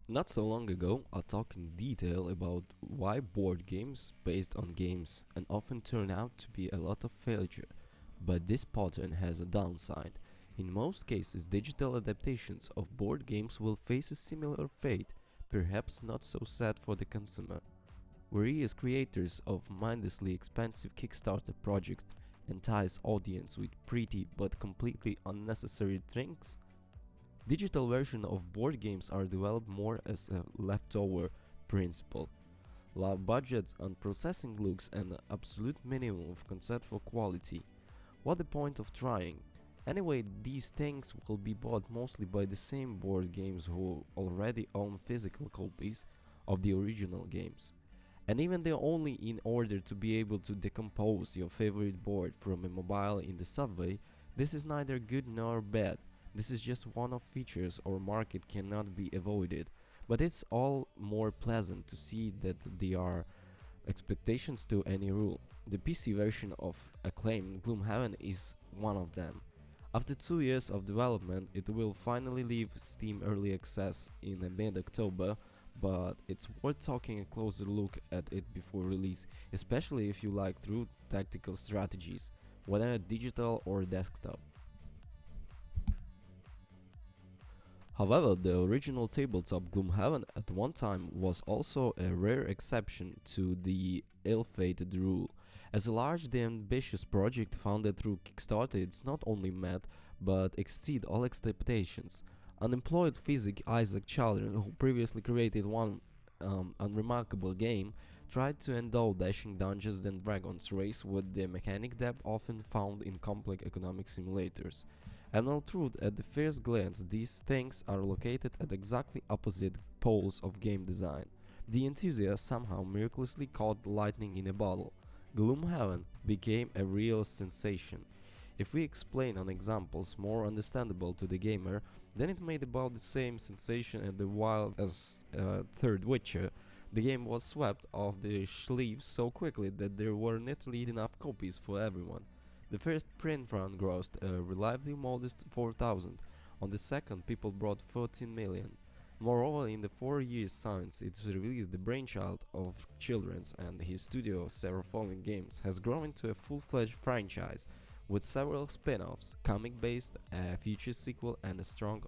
Not so long ago, I talked in detail about why board games based on games and often turn out to be a lot of failure. But this pattern has a downside. In most cases, digital adaptations of board games will face a similar fate, perhaps not so sad for the consumer. Whereas creators of mindlessly expensive Kickstarter projects entice audience with pretty but completely unnecessary things, digital versions of board games are developed more as a leftover principle. Low budgets and processing looks and an absolute minimum of consent for quality. What the point of trying? Anyway, these things will be bought mostly by the same board games who already own physical copies of the original games. And even though only in order to be able to decompose your favorite board from a mobile in the subway, this is neither good nor bad. This is just one of features our market cannot be avoided. But it's all more pleasant to see that there are expectations to any rule. The PC version of acclaimed Gloomhaven is one of them. After 2 years of development, it will finally leave Steam Early Access in mid-October, but it's worth taking a closer look at it before release, especially if you like true tactical strategies, whether digital or desktop. However, the original tabletop Gloomhaven at one time was also a rare exception to the ill-fated rule. As a large and ambitious project founded through Kickstarter, it's not only met but exceed all expectations. Unemployed physic Isaac Children, who previously created one unremarkable game, tried to endow dashing Dungeons and Dragons race with the mechanic depth often found in complex economic simulators. And although at the first glance these things are located at exactly opposite poles of game design, the enthusiasts somehow miraculously caught lightning in a bottle. Gloomhaven became a real sensation. If we explain on examples more understandable to the gamer, then it made about the same sensation at the wild as Third Witcher. The game was swept off the sleeves so quickly that there were nearly enough copies for everyone. The first print run grossed a relatively modest 4,000. On the second, people brought 14 million. Moreover, in the 4 years since its release, the brainchild of Children's and his studio Seraphonic Games has grown into a full-fledged franchise with several spin-offs, comic-based, a future sequel and a strong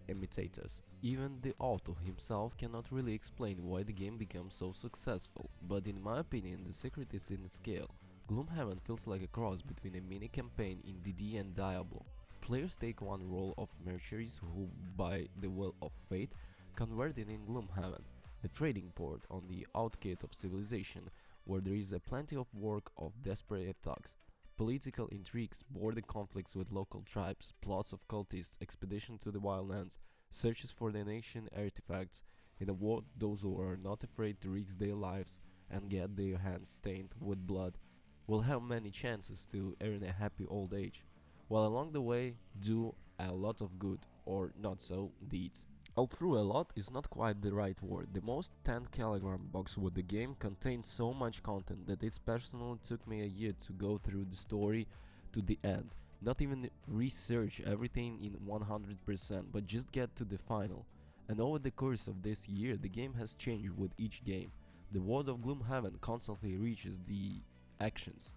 imitators. Even the author himself cannot really explain why the game became so successful, but in my opinion the secret is in its scale. Gloomhaven feels like a cross between a mini campaign in DD and Diablo. Players take one role of mercenaries who, by the will of fate, converted in Gloomhaven, a trading port on the outskirts of civilization, where there is a plenty of work of desperate thugs, political intrigues, border conflicts with local tribes, plots of cultists, expedition to the wildlands, searches for the ancient artifacts. In a word, those who are not afraid to risk their lives and get their hands stained with blood will have many chances to earn a happy old age, while along the way do a lot of good, or not so, deeds. Although a lot is not quite the right word, the most 10 kg box with the game contained so much content that it personally took me a year to go through the story to the end. Not even research everything in 100%, but just get to the final. And over the course of this year, the game has changed with each game. The world of Gloomhaven constantly reaches the actions.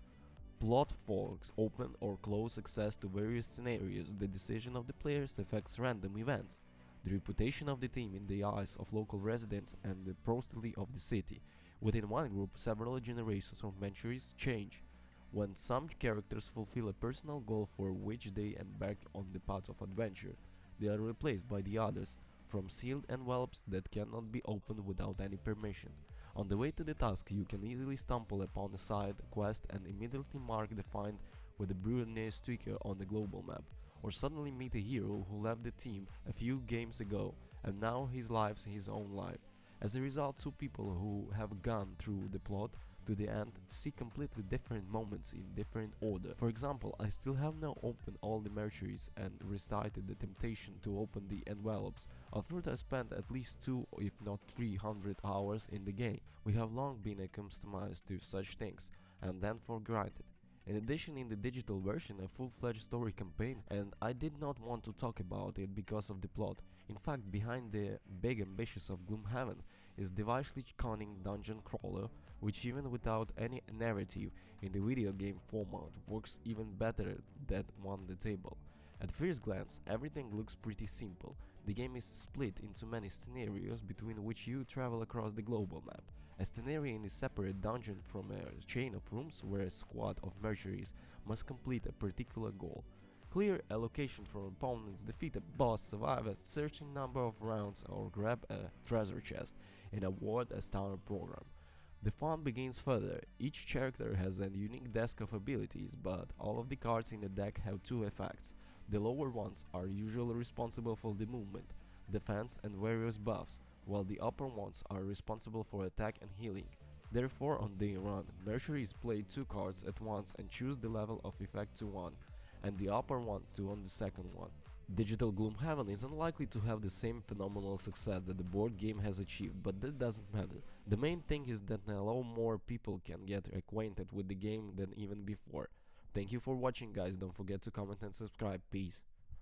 Plot forks open or close access to various scenarios. The decision of the players affects random events. The reputation of the team in the eyes of local residents and the prosperity of the city. Within one group, several generations of ventures change. When some characters fulfill a personal goal for which they embark on the path of adventure, they are replaced by the others, from sealed envelopes that cannot be opened without any permission. On the way to the task, you can easily stumble upon a side quest and immediately mark the find with a brilliant sticker on the global map, or suddenly meet a hero who left the team a few games ago and now he lives his own life. As a result, two people who have gone through the plot to the end see completely different moments in different order. For example, I still have not opened all the mercenaries and recited the temptation to open the envelopes. Although I spent at least 2 if not 300 hours in the game, we have long been accustomed to such things and then for granted. In addition, in the digital version, a full-fledged story campaign, and I did not want to talk about it because of the plot. In fact, behind the big ambitions of Gloomhaven is devilishly cunning dungeon crawler, which even without any narrative in the video game format works even better than on the table. At first glance, everything looks pretty simple. The game is split into many scenarios between which you travel across the global map. A scenario in a separate dungeon from a chain of rooms where a squad of mercenaries must complete a particular goal. Clear allocation from opponents, defeat a boss, survive a certain number of rounds, or grab a treasure chest in a ward a standard program. The fun begins further. Each character has a unique desk of abilities, but all of the cards in the deck have two effects. The lower ones are usually responsible for the movement, defense and various buffs, while the upper ones are responsible for attack and healing. Therefore, on day run, mercenaries play two cards at once and choose the level of effect to one, and the upper one to on the second one. Digital Gloomhaven is unlikely to have the same phenomenal success that the board game has achieved, but that doesn't matter. The main thing is that a lot more people can get acquainted with the game than even before. Thank you for watching, guys. Don't forget to comment and subscribe. Peace.